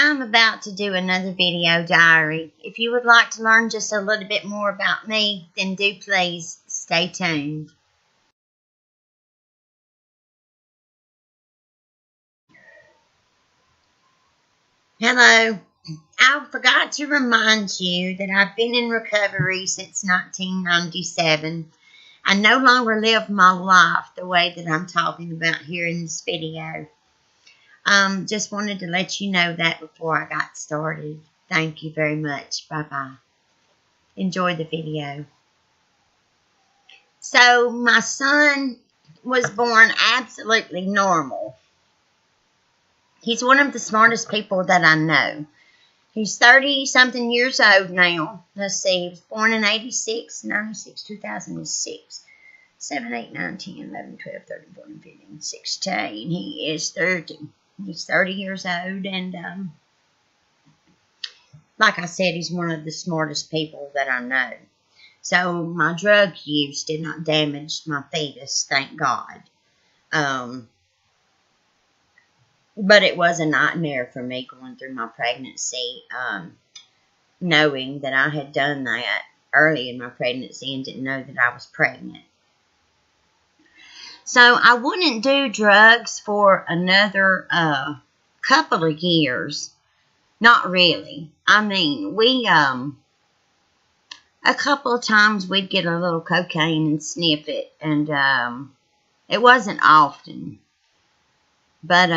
I'm about to do another video diary. If you would like to learn just a little bit more about me, then do please stay tuned. Hello. I forgot to remind you that I've been in recovery since 1997. I no longer live my life the way that I'm talking about here in this video. Just wanted to let you know that before I got started. Thank you very much. Bye-bye. Enjoy the video. So, my son was born absolutely normal. He's one of the smartest people that I know. He's 30-something years old now. Let's see, he was born in 86, 96, 2006, 7, 8, 9, 10, 11, 12, 13, 14, 15, 16. He is 30. He's 30 years old, and like I said, he's one of the smartest people that I know. So my drug use did not damage my fetus, thank God. But it was a nightmare for me going through my pregnancy, knowing that I had done that early in my pregnancy and didn't know that I was pregnant. So I wouldn't do drugs for another couple of years. Not really. I mean, we, a couple of times we'd get a little cocaine and sniff it, and it wasn't often. But,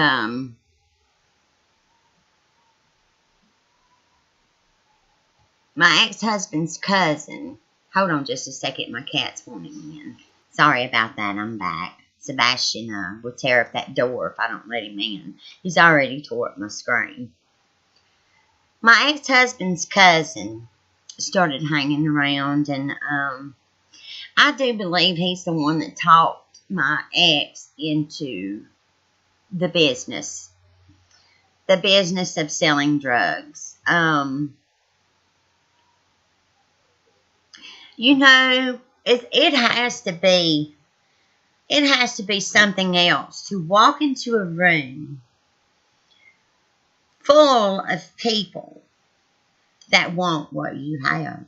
my ex-husband's cousin, hold on just a second, my cat's wanting in. Sorry about that, I'm back. Sebastian will tear up that door if I don't let him in. He's already tore up my screen. My ex-husband's cousin started hanging around, and I do believe he's the one that talked my ex into the business of selling drugs. You know, it has to be something else to walk into a room full of people that want what you have.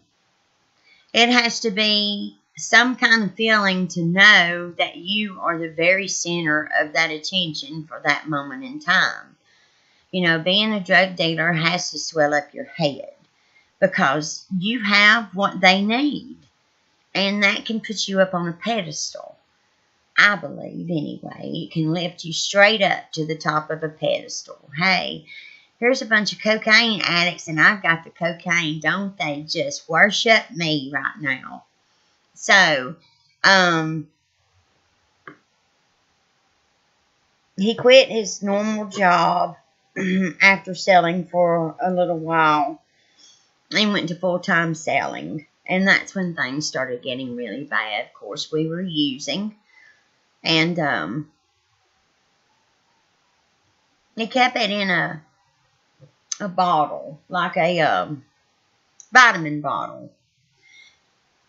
It has to be some kind of feeling to know that you are the very center of that attention for that moment in time. You know, being a drug dealer has to swell up your head because you have what they need. And that can put you up on a pedestal. I believe, anyway. It can lift you straight up to the top of a pedestal. Hey, here's a bunch of cocaine addicts, and I've got the cocaine. Don't they just worship me right now? So, he quit his normal job after selling for a little while. He went to full-time selling. And that's when things started getting really bad. Of course, we were using. And he kept it in a bottle, like a vitamin bottle.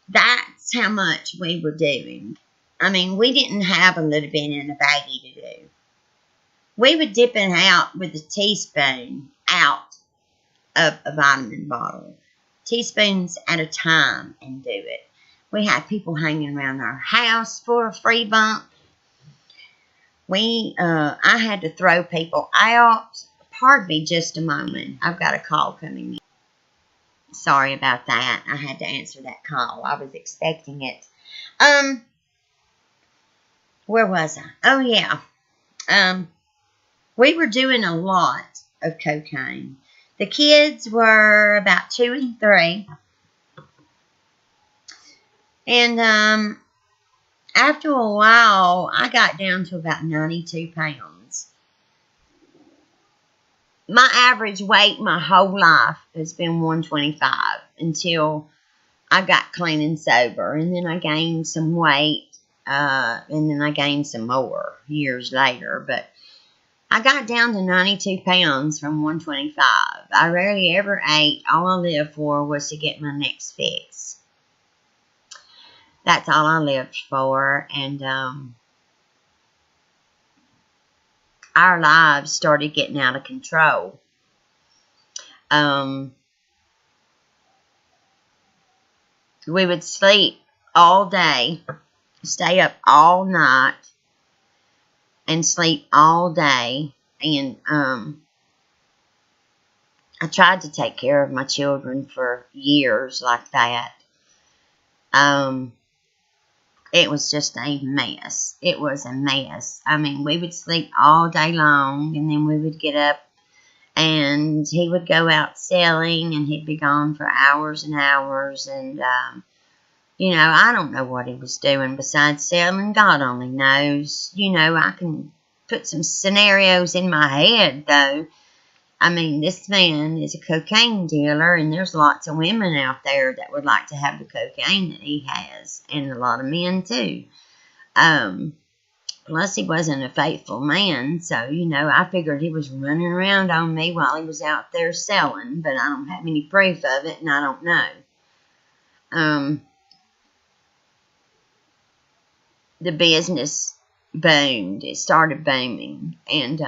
That's how much we were doing. I mean, we didn't have a little bit in a baggie to do. We would dip it out with a teaspoon out of a vitamin bottle. Teaspoons at a time, and do it. We had people hanging around our house for a free bump. I had to throw people out. Pardon me just a moment. I've got a call coming in. Sorry about that. I had to answer that call. I was expecting it. Where was I? Oh, yeah. We were doing a lot of cocaine. The kids were about 2 and 3. And after a while, I got down to about 92 pounds. My average weight my whole life has been 125 until I got clean and sober. And then I gained some weight, and then I gained some more years later. But I got down to 92 pounds from 125. I rarely ever ate. All I lived for was to get my next fix. That's all I lived for. And our lives started getting out of control. We would sleep all day, stay up all night, and sleep all day. And I tried to take care of my children for years like that. It was just a mess. It was a mess. I mean, we would sleep all day long, and then we would get up, and he would go out selling, and he'd be gone for hours and hours. And, you know, I don't know what he was doing besides selling. God only knows. You know, I can put some scenarios in my head, though. I mean, this man is a cocaine dealer, and there's lots of women out there that would like to have the cocaine that he has, and a lot of men, too. Plus, he wasn't a faithful man, so, you know, I figured he was running around on me while he was out there selling, but I don't have any proof of it, and I don't know. The business boomed. It started booming, and,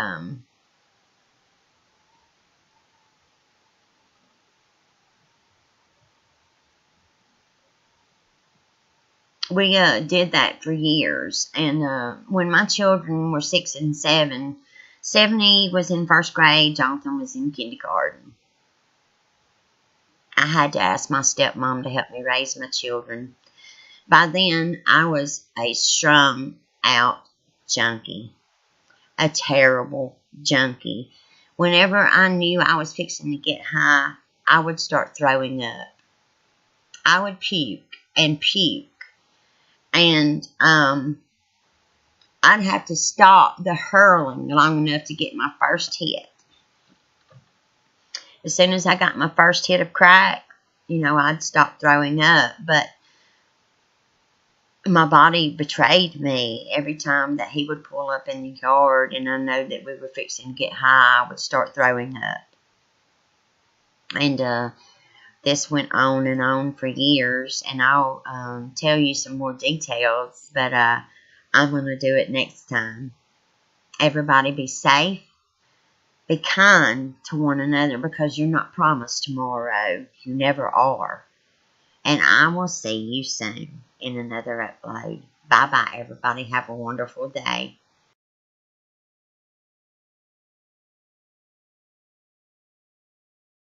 we did that for years. And when my children were 6 and 7, Stephanie was in first grade, Jonathan was in kindergarten. I had to ask my stepmom to help me raise my children. By then, I was a strung out junkie, a terrible junkie. Whenever I knew I was fixing to get high, I would start throwing up. I would puke and puke. And I'd have to stop the hurling long enough to get my first hit. As soon as I got my first hit of crack, you know, I'd stop throwing up. But my body betrayed me every time that he would pull up in the yard, and I know that we were fixing to get high, I would start throwing up. And this went on and on for years, and I'll tell you some more details, but I'm going to do it next time. Everybody be safe. Be kind to one another, because you're not promised tomorrow. You never are. And I will see you soon in another upload. Bye-bye, everybody. Have a wonderful day.